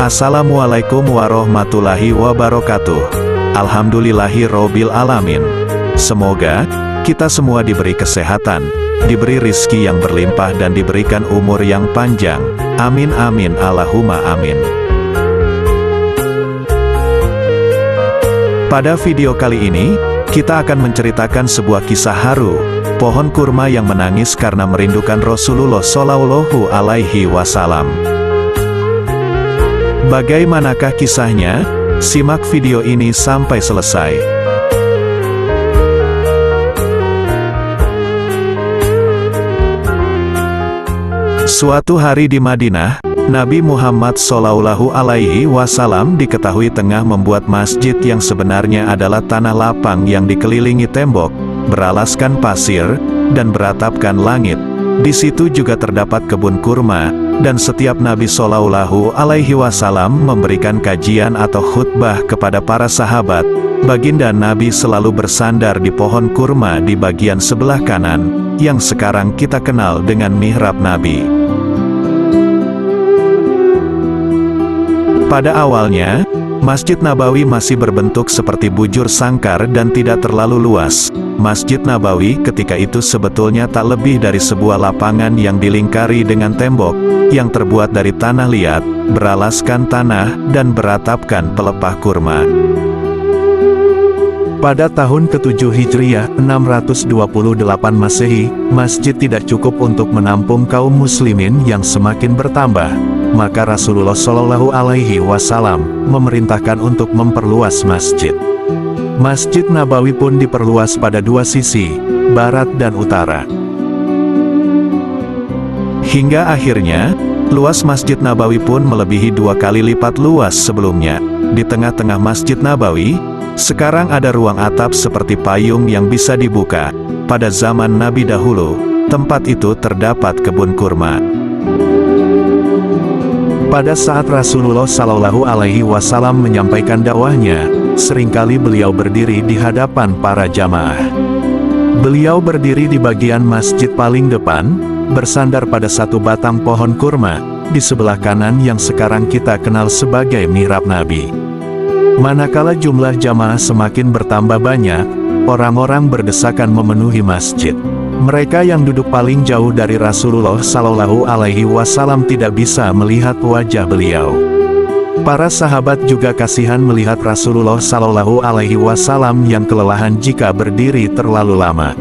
Assalamualaikum warahmatullahi wabarakatuh. Alhamdulillahirobbil alamin. Semoga kita semua diberi kesehatan, diberi rizki yang berlimpah dan diberikan umur yang panjang. Amin amin Allahumma amin. Pada video kali ini, kita akan menceritakan sebuah kisah haru, pohon kurma yang menangis karena merindukan Rasulullah Shallallahu Alaihi Wasallam. Bagaimanakah kisahnya? Simak video ini sampai selesai. Suatu hari di Madinah, Nabi Muhammad Shallallahu Alaihi Wasallam diketahui tengah membuat masjid yang sebenarnya adalah tanah lapang yang dikelilingi tembok, beralaskan pasir, dan beratapkan langit. Di situ juga terdapat kebun kurma, dan setiap Nabi Shallallahu Alaihi Wasallam memberikan kajian atau khutbah kepada para sahabat, baginda Nabi selalu bersandar di pohon kurma di bagian sebelah kanan, yang sekarang kita kenal dengan mihrab Nabi. Pada awalnya, Masjid Nabawi masih berbentuk seperti bujur sangkar dan tidak terlalu luas. Masjid Nabawi ketika itu sebetulnya tak lebih dari sebuah lapangan yang dilingkari dengan tembok, yang terbuat dari tanah liat, beralaskan tanah, dan beratapkan pelepah kurma. Pada tahun ke-7 Hijriah, 628 Masehi, masjid tidak cukup untuk menampung kaum muslimin yang semakin bertambah. Maka Rasulullah Shallallahu Alaihi Wasallam memerintahkan untuk memperluas masjid. Masjid Nabawi pun diperluas pada dua sisi, barat dan utara. Hingga akhirnya, luas Masjid Nabawi pun melebihi 2 kali lipat luas sebelumnya. Di tengah-tengah Masjid Nabawi, sekarang ada ruang atap seperti payung yang bisa dibuka. Pada zaman Nabi dahulu, tempat itu terdapat kebun kurma. Pada saat Rasulullah Shallallahu Alaihi Wasallam menyampaikan dakwahnya, seringkali beliau berdiri di hadapan para jamaah. Beliau berdiri di bagian masjid paling depan, bersandar pada satu batang pohon kurma, di sebelah kanan yang sekarang kita kenal sebagai mihrab Nabi. Manakala jumlah jamaah semakin bertambah banyak, orang-orang berdesakan memenuhi masjid. Mereka yang duduk paling jauh dari Rasulullah Shallallahu Alaihi Wasallam tidak bisa melihat wajah beliau. Para sahabat juga kasihan melihat Rasulullah Shallallahu Alaihi Wasallam yang kelelahan jika berdiri terlalu lama.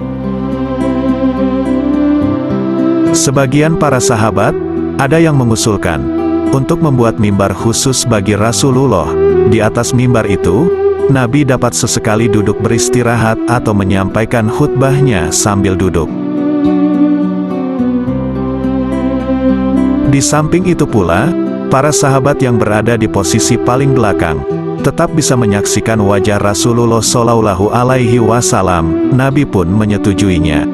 Sebagian para sahabat, ada yang mengusulkan untuk membuat mimbar khusus bagi Rasulullah. Di atas mimbar itu, Nabi dapat sesekali duduk beristirahat atau menyampaikan khutbahnya sambil duduk. Di samping itu pula, para sahabat yang berada di posisi paling belakang tetap bisa menyaksikan wajah Rasulullah Shallallahu Alaihi Wasallam. Nabi pun menyetujuinya.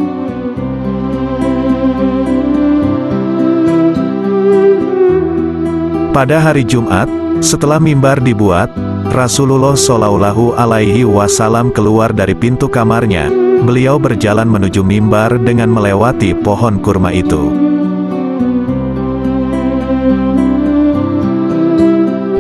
Pada hari Jumat, setelah mimbar dibuat, Rasulullah Shallallahu Alaihi Wasallam keluar dari pintu kamarnya. Beliau berjalan menuju mimbar dengan melewati pohon kurma itu.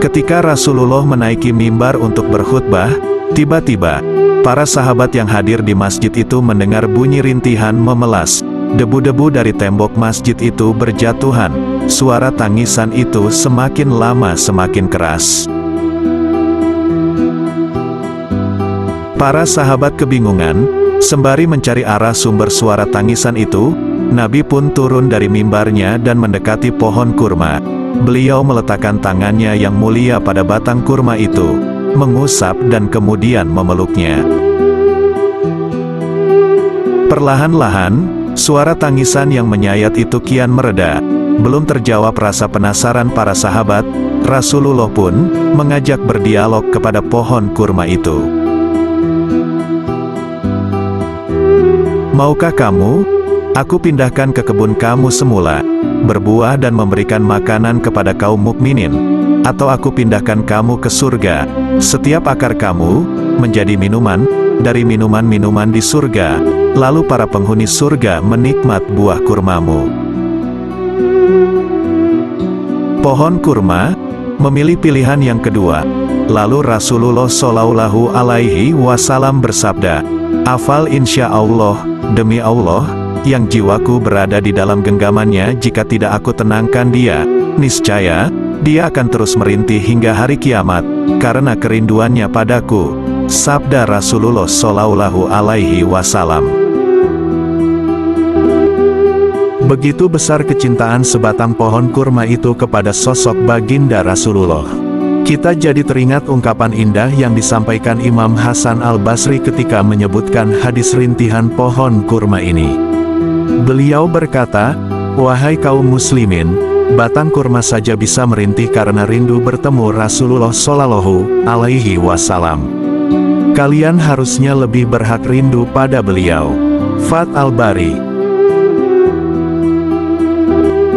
Ketika Rasulullah menaiki mimbar untuk berkhutbah, tiba-tiba, para sahabat yang hadir di masjid itu mendengar bunyi rintihan memelas. Debu-debu dari tembok masjid itu berjatuhan. Suara tangisan itu semakin lama semakin keras. Para sahabat kebingungan, sembari mencari arah sumber suara tangisan itu, Nabi pun turun dari mimbarnya dan mendekati pohon kurma. Beliau meletakkan tangannya yang mulia pada batang kurma itu, mengusap dan kemudian memeluknya. Perlahan-lahan, suara tangisan yang menyayat itu kian mereda. Belum terjawab rasa penasaran para sahabat, Rasulullah pun mengajak berdialog kepada pohon kurma itu. Maukah kamu, aku pindahkan ke kebun kamu semula, berbuah dan memberikan makanan kepada kaum mukminin, atau aku pindahkan kamu ke surga, setiap akar kamu menjadi minuman dari minuman-minuman di surga, lalu para penghuni surga menikmat buah kurmamu. Pohon kurma memilih pilihan yang kedua. Lalu Rasulullah Shallallahu Alaihi Wasallam bersabda, "Afal insya Allah, demi Allah, yang jiwaku berada di dalam genggamannya, jika tidak aku tenangkan dia, niscaya dia akan terus merintih hingga hari kiamat, karena kerinduannya padaku." Sabda Rasulullah Shallallahu Alaihi Wasallam. Begitu besar kecintaan sebatang pohon kurma itu kepada sosok baginda Rasulullah. Kita jadi teringat ungkapan indah yang disampaikan Imam Hasan Al-Basri ketika menyebutkan hadis rintihan pohon kurma ini. Beliau berkata, "Wahai kaum muslimin, batang kurma saja bisa merintih karena rindu bertemu Rasulullah Shallallahu Alaihi Wasallam. Kalian harusnya lebih berhak rindu pada beliau." Fath Al-Bari.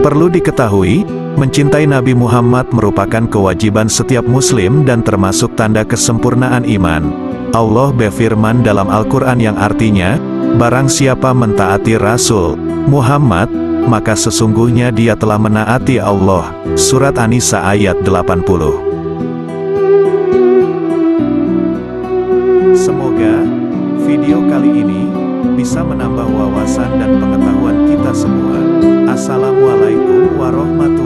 Perlu diketahui, mencintai Nabi Muhammad merupakan kewajiban setiap muslim dan termasuk tanda kesempurnaan iman. Allah berfirman dalam Al-Quran yang artinya, "Barang siapa mentaati Rasul Muhammad, maka sesungguhnya dia telah menaati Allah." Surat An-Nisa ayat 80. Semoga video kali ini bisa menambah wawasan dan pengetahuan kita semua. Assalamualaikum warahmatullahi wabarakatuh.